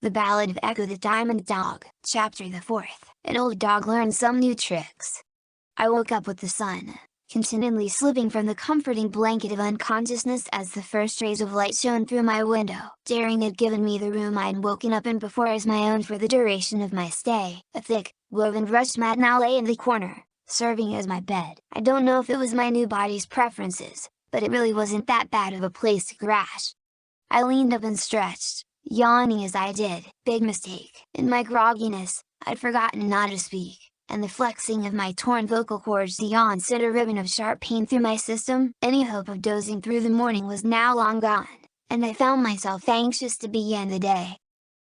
The Ballad of Echo the Diamond Dog, Chapter the 4th. An old dog learns some new tricks. I woke up with the sun, continually slipping from the comforting blanket of unconsciousness as the first rays of light shone through my window. Daring had given me the room I'd woken up in before as my own for the duration of my stay. A thick, woven rush mat now lay in the corner, serving as my bed. I don't know if it was my new body's preferences, but it really wasn't that bad of a place to crash. I leaned up and stretched, yawning as I did. Big mistake. In my grogginess, I'd forgotten not to speak, and the flexing of my torn vocal cords the yawn sent a ribbon of sharp pain through my system. Any hope of dozing through the morning was now long gone, and I found myself anxious to begin the day.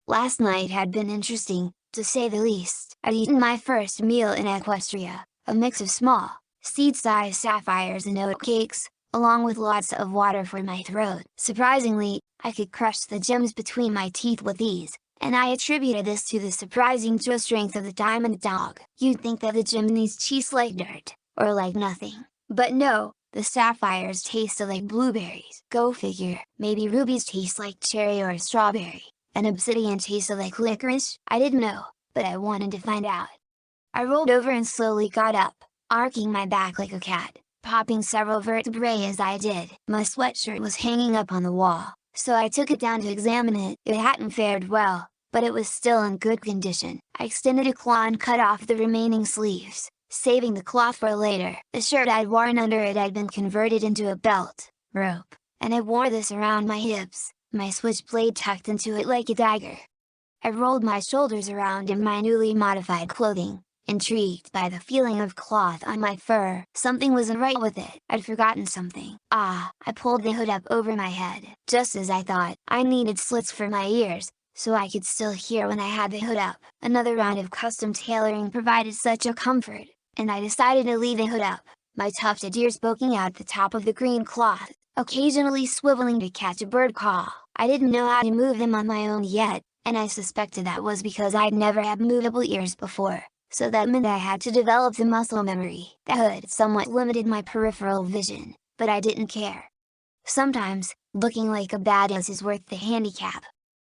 Last night had been interesting, to say the least. I'd eaten my first meal in Equestria, a mix of small, seed-sized sapphires and oatcakes, along with lots of water for my throat. Surprisingly, I could crush the gems between my teeth with ease, and I attributed this to the surprising jaw strength of the Diamond Dog. You'd think that the gem in these tastes like dirt, or like nothing. But no, the sapphires tasted like blueberries. Go figure. Maybe rubies taste like cherry or strawberry, and obsidian tasted like licorice. I didn't know, but I wanted to find out. I rolled over and slowly got up, arcing my back like a cat, popping several vertebrae as I did. My sweatshirt was hanging up on the wall, so I took it down to examine it. It hadn't fared well, but it was still in good condition. I extended a claw and cut off the remaining sleeves, saving the cloth for later. The shirt I'd worn under it had been converted into a belt, rope, and I wore this around my hips, my switchblade tucked into it like a dagger. I rolled my shoulders around in my newly modified clothing, intrigued by the feeling of cloth on my fur. Something wasn't right with it. I'd forgotten something. I pulled the hood up over my head. Just as I thought, I needed slits for my ears, so I could still hear when I had the hood up. Another round of custom tailoring provided such a comfort, and I decided to leave the hood up, my tufted ears poking out the top of the green cloth, occasionally swiveling to catch a bird call. I didn't know how to move them on my own yet, and I suspected that was because I'd never had movable ears before. So that meant I had to develop the muscle memory. The hood somewhat limited my peripheral vision, but I didn't care. Sometimes, looking like a badass is worth the handicap.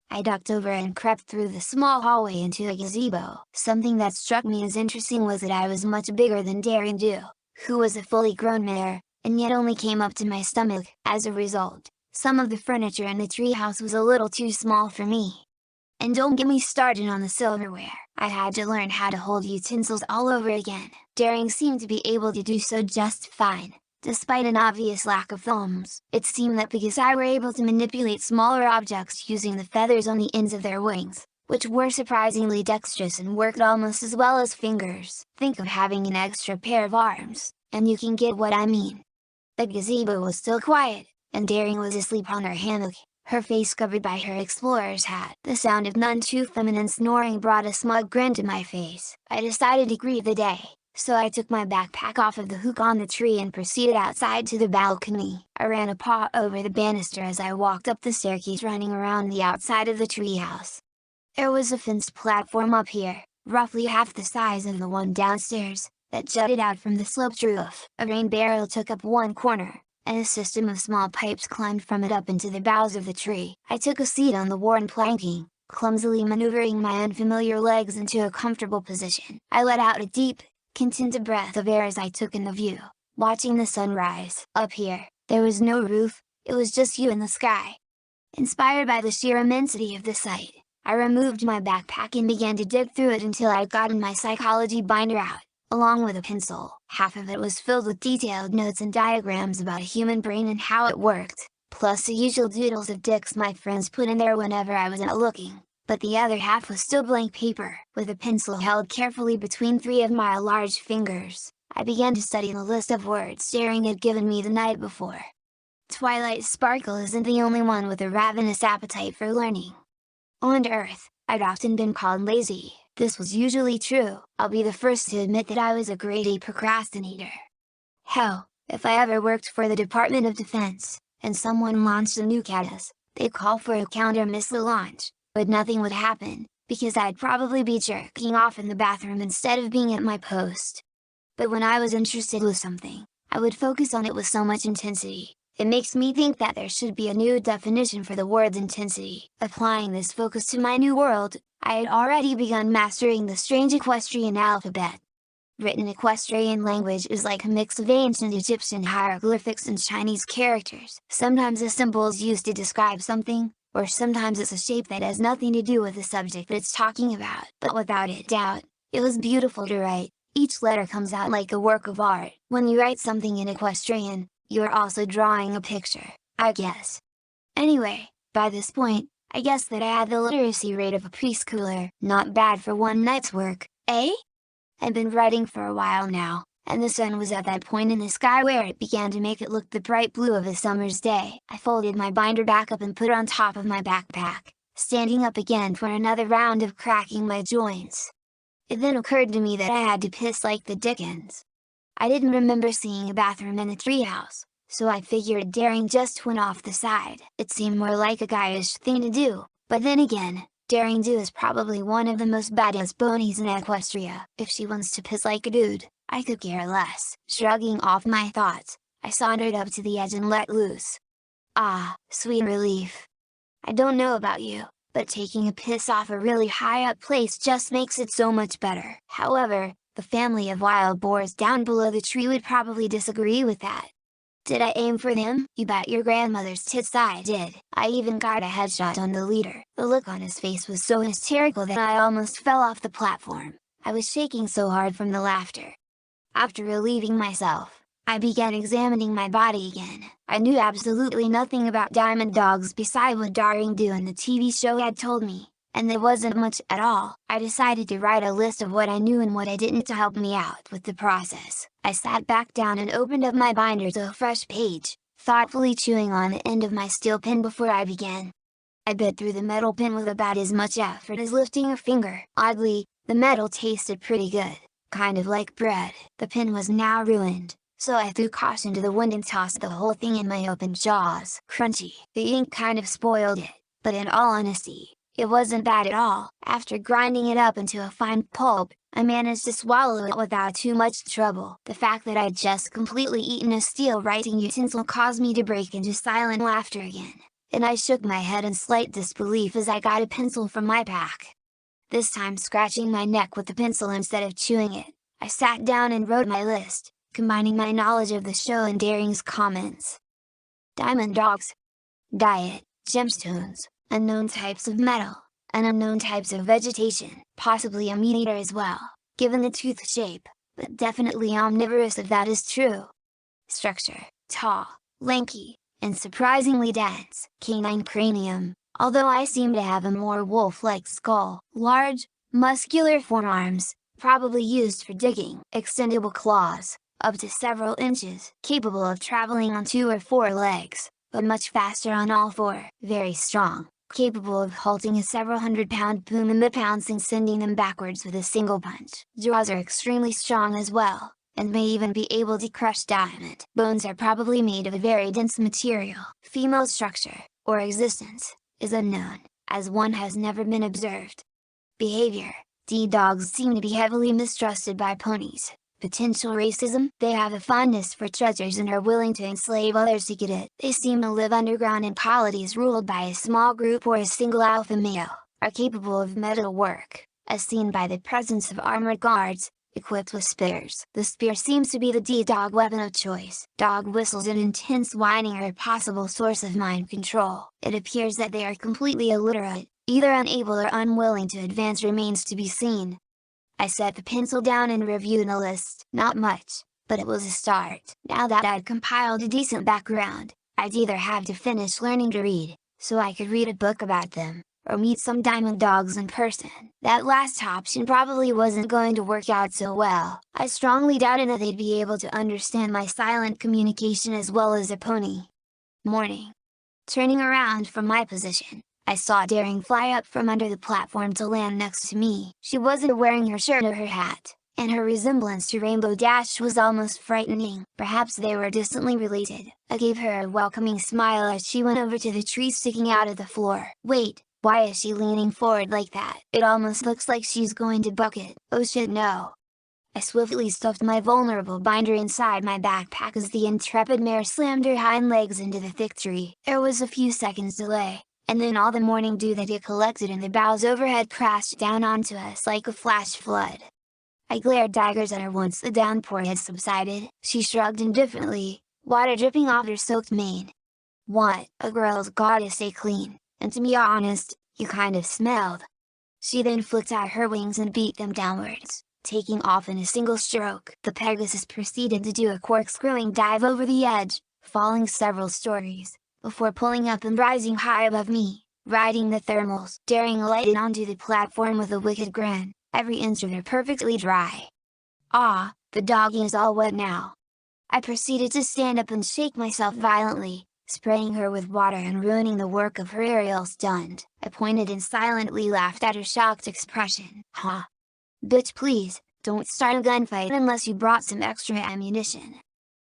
I ducked over and crept through the small hallway into a gazebo. Something that struck me as interesting was that I was much bigger than Daring Do, who was a fully grown mare, and yet only came up to my stomach. As a result, some of the furniture in the treehouse was a little too small for me. And don't get me started on the silverware. I had to learn how to hold utensils all over again. Daring seemed to be able to do so just fine, despite an obvious lack of thumbs. It seemed that because I were able to manipulate smaller objects using the feathers on the ends of their wings, which were surprisingly dexterous and worked almost as well as fingers. Think of having an extra pair of arms, and you can get what I mean. The gazebo was still quiet, and Daring was asleep on her hammock, her face covered by her explorer's hat. The sound of none too feminine snoring brought a smug grin to my face. I decided to greet the day, so I took my backpack off of the hook on the tree and proceeded outside to the balcony. I ran a paw over the banister as I walked up the staircase, running around the outside of the treehouse. There was a fenced platform up here, roughly half the size of the one downstairs, that jutted out from the sloped roof. A rain barrel took up one corner, and a system of small pipes climbed from it up into the boughs of the tree. I took a seat on the worn planking, clumsily maneuvering my unfamiliar legs into a comfortable position. I let out a deep, contented breath of air as I took in the view, watching the sun rise. Up here, there was no roof, it was just you and the sky. Inspired by the sheer immensity of the sight, I removed my backpack and began to dig through it until I'd gotten my psychology binder out, along with a pencil. Half of it was filled with detailed notes and diagrams about a human brain and how it worked, plus the usual doodles of dicks my friends put in there whenever I wasn't looking. But the other half was still blank paper, with a pencil held carefully between three of my large fingers. I began to study the list of words Daring had given me the night before. Twilight Sparkle isn't the only one with a ravenous appetite for learning. On Earth, I'd often been called lazy. This was usually true. I'll be the first to admit that I was a grade A procrastinator. Hell, if I ever worked for the Department of Defense, and someone launched a nuke at us, they'd call for a counter-missile launch, but nothing would happen, because I'd probably be jerking off in the bathroom instead of being at my post. But when I was interested with something, I would focus on it with so much intensity, It makes me think that there should be a new definition for the word's intensity. Applying this focus to my new world, I had already begun mastering the strange equestrian alphabet. Written equestrian language is like a mix of ancient Egyptian hieroglyphics and Chinese characters. Sometimes a symbol is used to describe something, or sometimes it's a shape that has nothing to do with the subject it's talking about. But without a doubt, it was beautiful to write. Each letter comes out like a work of art. When you write something in equestrian, you're also drawing a picture, I guess. Anyway, by this point, I guess that I had the literacy rate of a preschooler. Not bad for one night's work, eh? I'd been writing for a while now, and the sun was at that point in the sky where it began to make it look the bright blue of a summer's day. I folded my binder back up and put it on top of my backpack, standing up again for another round of cracking my joints. It then occurred to me that I had to piss like the dickens. I didn't remember seeing a bathroom in the treehouse, so I figured daring just went off the side. It seemed more like a guyish thing to do, but then again, daring do is probably one of the most badass bonies in Equestria. If she wants to piss like a dude, I could care less. Shrugging off my thoughts, I sauntered up to the edge and let loose. Ah, sweet relief. I don't know about you, but taking a piss off a really high up place just makes it so much better. However, the family of wild boars down below the tree would probably disagree with that. Did I aim for them? You bet your grandmother's tits I did. I even got a headshot on the leader. The look on his face was so hysterical that I almost fell off the platform. I was shaking so hard from the laughter. After relieving myself, I began examining my body again. I knew absolutely nothing about diamond dogs beside what Daring Do in the TV show had told me, and there wasn't much at all. I decided to write a list of what I knew and what I didn't to help me out with the process. I sat back down and opened up my binder to a fresh page, thoughtfully chewing on the end of my steel pen before I began. I bit through the metal pen with about as much effort as lifting a finger. Oddly, the metal tasted pretty good, kind of like bread. The pen was now ruined, so I threw caution to the wind and tossed the whole thing in my open jaws. Crunchy. The ink kind of spoiled it, but in all honesty, it wasn't bad at all. After grinding it up into a fine pulp, I managed to swallow it without too much trouble. The fact that I'd just completely eaten a steel writing utensil caused me to break into silent laughter again, and I shook my head in slight disbelief as I got a pencil from my pack. This time scratching my neck with the pencil instead of chewing it, I sat down and wrote my list, combining my knowledge of the show and Daring's comments. Diamond dogs. Diet, gemstones, unknown types of metal, and unknown types of vegetation, possibly a meat-eater as well, given the tooth shape, but definitely omnivorous if that is true. Structure, tall, lanky, and surprisingly dense. Canine cranium, although I seem to have a more wolf-like skull. Large, muscular forearms, probably used for digging. Extendable claws, up to several inches. Capable of traveling on 2 or 4 legs, but much faster on all 4. Very strong. Capable of halting a several hundred-pound puma mid-pouncing, sending them backwards with a single punch. Jaws are extremely strong as well, and may even be able to crush diamond. Bones are probably made of a very dense material. Female structure, or existence, is unknown, as one has never been observed. Behavior. D-dogs seem to be heavily mistrusted by ponies. Potential racism. They have a fondness for treasures and are willing to enslave others to get it. They seem to live underground in colonies ruled by a small group or a single alpha male. Are capable of metal work, as seen by the presence of armored guards, equipped with spears. The spear seems to be the D-dog weapon of choice. Dog whistles and intense whining are a possible source of mind control. It appears that they are completely illiterate, either unable or unwilling to advance remains to be seen. I set the pencil down and reviewed the list. Not much, but it was a start. Now that I'd compiled a decent background, I'd either have to finish learning to read, so I could read a book about them, or meet some diamond dogs in person. That last option probably wasn't going to work out so well. I strongly doubted that they'd be able to understand my silent communication as well as a pony. Morning. Turning around from my position, I saw Daring fly up from under the platform to land next to me. She wasn't wearing her shirt or her hat, and her resemblance to Rainbow Dash was almost frightening. Perhaps they were distantly related. I gave her a welcoming smile as she went over to the tree sticking out of the floor. Wait, why is she leaning forward like that? It almost looks like she's going to buck it. Oh shit, no. I swiftly stuffed my vulnerable binder inside my backpack as the intrepid mare slammed her hind legs into the thick tree. There was a few seconds delay, and then all the morning dew that had collected in the boughs overhead crashed down onto us like a flash flood. I glared daggers at her once the downpour had subsided. She shrugged indifferently, water dripping off her soaked mane. "What, a girl's gotta stay clean, and to be honest, you kind of smelled." She then flicked out her wings and beat them downwards, taking off in a single stroke. The Pegasus proceeded to do a corkscrewing dive over the edge, falling several stories, before pulling up and rising high above me, riding the thermals, daring alighted onto the platform with a wicked grin, every inch of her perfectly dry. "Ah, the doggy is all wet now." I proceeded to stand up and shake myself violently, spraying her with water and ruining the work of her aerial stunt. I pointed and silently laughed at her shocked expression. "Huh? Bitch, please, don't start a gunfight unless you brought some extra ammunition."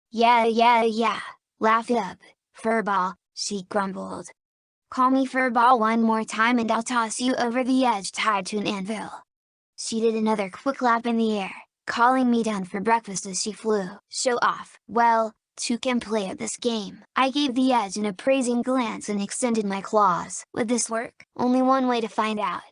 Yeah, laugh it up, furball," she grumbled. "Call me furball one more time and I'll toss you over the edge tied to an anvil." She did another quick lap in the air, calling me down for breakfast as she flew. "Show off." "Well, two can play at this game." I gave the edge an appraising glance and extended my claws. "Would this work?" "Only one way to find out."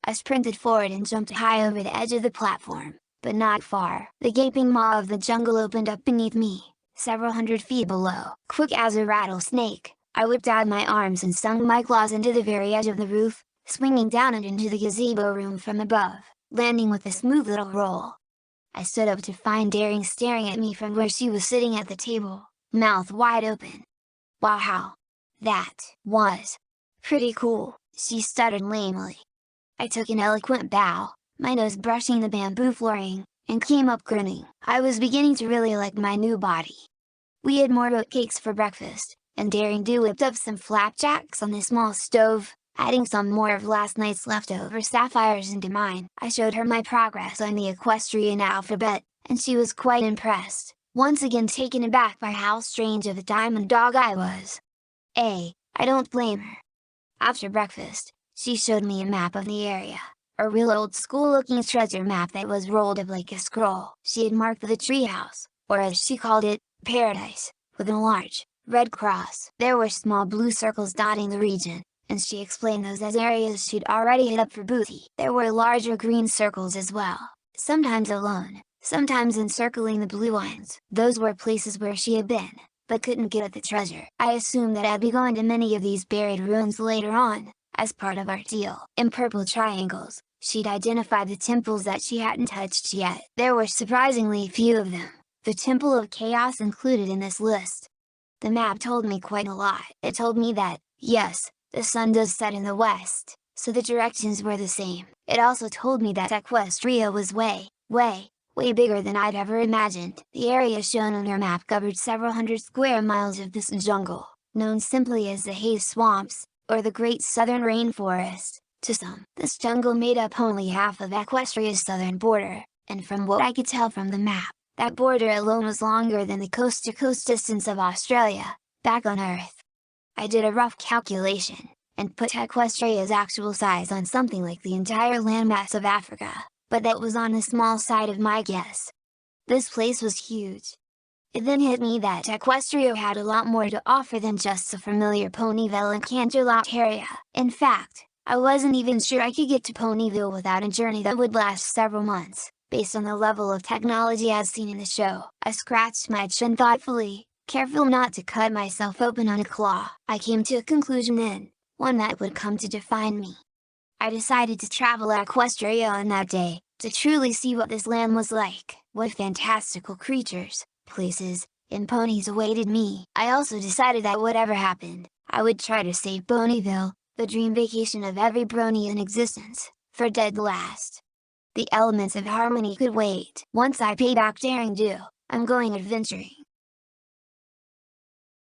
I sprinted forward and jumped high over the edge of the platform, but not far. The gaping maw of the jungle opened up beneath me, several hundred feet below. Quick as a rattlesnake, I whipped out my arms and sunk my claws into the very edge of the roof, swinging down and into the gazebo room from above, landing with a smooth little roll. I stood up to find Daring staring at me from where she was sitting at the table, mouth wide open. "Wow! That was pretty cool," she stuttered lamely. I took an eloquent bow, my nose brushing the bamboo flooring, and came up grinning. I was beginning to really like my new body. We had more oatcakes for breakfast, and Daring whipped up some flapjacks on the small stove, adding some more of last night's leftover sapphires into mine. I showed her my progress on the equestrian alphabet, and she was quite impressed, once again taken aback by how strange of a diamond dog I was. I don't blame her. After breakfast, she showed me a map of the area, a real old school looking treasure map that was rolled up like a scroll. She had marked the treehouse, or as she called it, paradise, with a large, red cross. There were small blue circles dotting the region, and she explained those as areas she'd already hit up for booty. There were larger green circles as well, sometimes alone, sometimes encircling the blue ones. Those were places where she had been, but couldn't get at the treasure. I assumed that I'd be going to many of these buried ruins later on, as part of our deal. In purple triangles, she'd identified the temples that she hadn't touched yet. There were surprisingly few of them, the Temple of Chaos included in this list. The map told me quite a lot. It told me that, yes, the sun does set in the west, so the directions were the same. It also told me that Equestria was way bigger than I'd ever imagined. The area shown on her map covered several hundred square miles of this jungle, known simply as the Haze Swamps, or the Great Southern Rainforest. To some, this jungle made up only half of Equestria's southern border, and from what I could tell from the map, that border alone was longer than the coast-to-coast distance of Australia, back on Earth. I did a rough calculation, and put Equestria's actual size on something like the entire landmass of Africa, but that was on the small side of my guess. This place was huge. It then hit me that Equestria had a lot more to offer than just the familiar Ponyville and Canterlot area. In fact, I wasn't even sure I could get to Ponyville without a journey that would last several months, based on the level of technology I'd seen in the show. I scratched my chin thoughtfully, careful not to cut myself open on a claw. I came to a conclusion then, one that would come to define me. I decided to travel Equestria on that day, to truly see what this land was like. What fantastical creatures, places, and ponies awaited me. I also decided that whatever happened, I would try to save Ponyville, the dream vacation of every brony in existence, for dead last. The elements of harmony could wait. Once I pay back Daring I'm going adventuring.